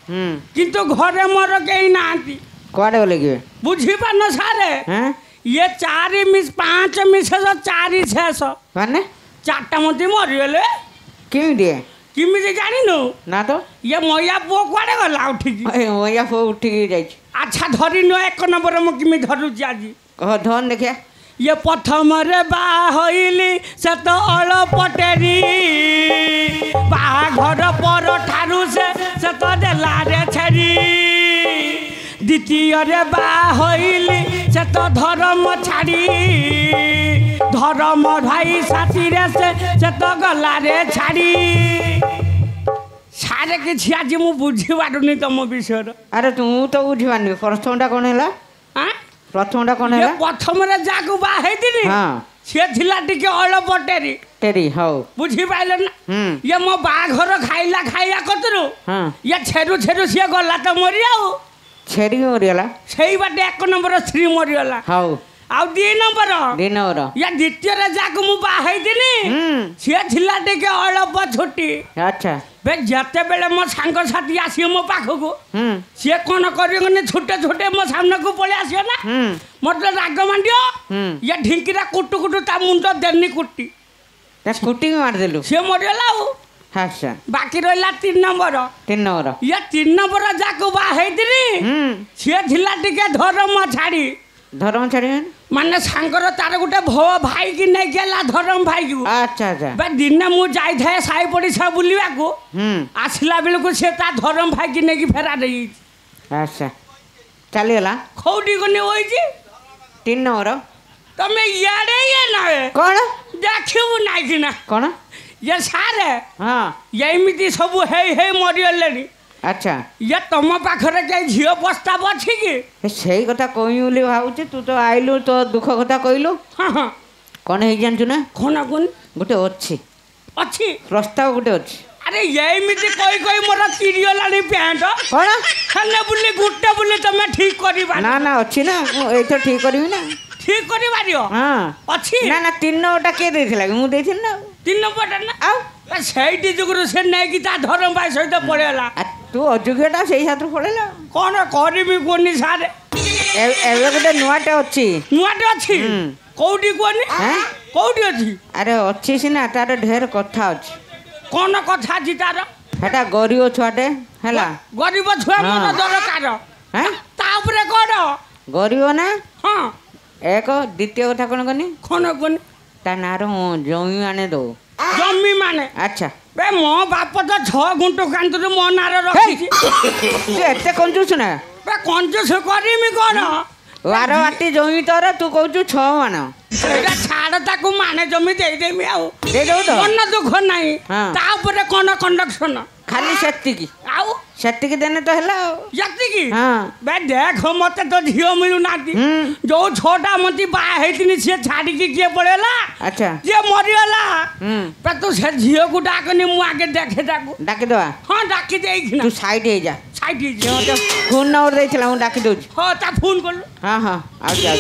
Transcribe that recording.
किंतु घरे मोर कहीं ना कुआडे गले कि बुझी पान सारे ये 4 मिस 5 मिस 4 6 माने 4टा मती मरीगले केमिति किमिति जानिनु ना तो ये मैया पुओ कुआडे गला उठिकी मैया पुओ उठिकी जाई अच्छा धरी न 1 नंबर मो किमि धरुची आज कह धन देखिया ये प्रथम रे बा होइली से तो अलपटेरी बाघर पर ठारू से तो देला रे छेरी द्वितीय रे बा होइली से तो धर्म छाड़ी धर्म भाई साथी रे से तो गला रे छाड़ी सारे किछि आज मु बुझी पारुनी तुम विषय अरे तू तो बुझी पारनी प्रथमटा कोन हैला हां प्रथमटा कोन हैला प्रथम रे जाकू बा हेदिनी हां से थिला टिके अलपटेरी तेरी हो बुझी पाइल ना ये मो बाघर खाइला खाइया कतरु हां ये छेरु छेरु से गला तो मरि जाऊ छेरी मरियला सेही बाटे 1 नंबर श्री मरियला हाउ आउ 2 नंबर या द्वितीय रे जाक मु बा हेई दिनी से थिला टिके अलप छोटी अच्छा बे जते बेले मो सांग साथी आसी मो पाखको से कोन करियोने छोटे छोटे मो सामने को पळे आसियो ना मतलब राग मांडियो या ढिंकीरा कुटु कुटु ता मुंड देनी कुटी ता कुटी मार देलु से मरियला अच्छा बाकी रहिला 3 नंबर या 3 नंबर जाको बा हेई दिनी से थिला टिके धर्म छाड़ी माने सांगर तार गुटे भो भाई की नहीं गेला धर्म भाई को अच्छा अच्छा बे दिन मु जाई थाए साई पड़िसा बुलिया को आसला बेल को से ता धर्म भाई की नहीं फेरा देई अच्छा चली गला खौडी कोने होई जी 3 नंबर तमे याडे ये ना कोन देखिबु नाही कि ना कोन ये सारे हां एमिति सब हे मरियलेनी अच्छा ये तुम पाखरे के झियो प्रस्ताव अछि कि सेही कथा कहि बोली भाउछ तू तो आइलु तो दुख कथा कहिलु हां हां कोन हे जानछु ना कोन गुटे अछि प्रस्ताव गुटे अछि अरे एमिति कोई मोर किरियलानी पैंट कोन खाने बुली गुटे बुली तमे ठीक करिबा ना ना अछि ना ए तो ठीक करबी ना ठीक करिबारियो हां अछि ना ना 3 नंबरटा के देथिला मु देथिन ना 3 नंबरटा ना आउ सेठी जुगुरु से नै कि ता धर्म भाई सहित पड़ेला तू अजुगेटा सेही हाथ पड़ेला कोन करबी कोनी सारे एवे गोटे नुआटे अछि कोउडी कोनी कोउडी अछि अरे अछि सिना तार ढेर कथा अछि कोन कथा अछि तार हेटा गरीब छुआटे हला गरीब छुआ मन दरकार हैं ता ऊपर कोन गरीब ना हां एक द्वितीय कथा कोन कोनी ता नारो जमी माने दो जमी माने अच्छा बे मो बाप तो 6 गुंटो कांतु मो नारे रखी तू एते कंजूस ना बे कंजूस करमी कोन 12 वाटी जमी तोर तू कहू 6 मान एटा छाड़ ताकू माने जमी दे देमी आउ दे दो तो मन दुख नाही ता ऊपर कोन कंडक्शन खाली सेत्ती की आउ सेत्ती की देने तो हला सेत्ती की हां बे देख मते तो झियो मिलु नाती जो छोटा मती बा हेतिनी से छाड़ी की के पड़ेला अच्छा जे मरियला पे तू से झियो को डाकनी मु आगे देखे डाकी दवा हां डाकी देई तू साइड हे जा साइड हे जा फोन नंबर देइछला मु डाकी दउ हां ता फोन कर हां हां आ जा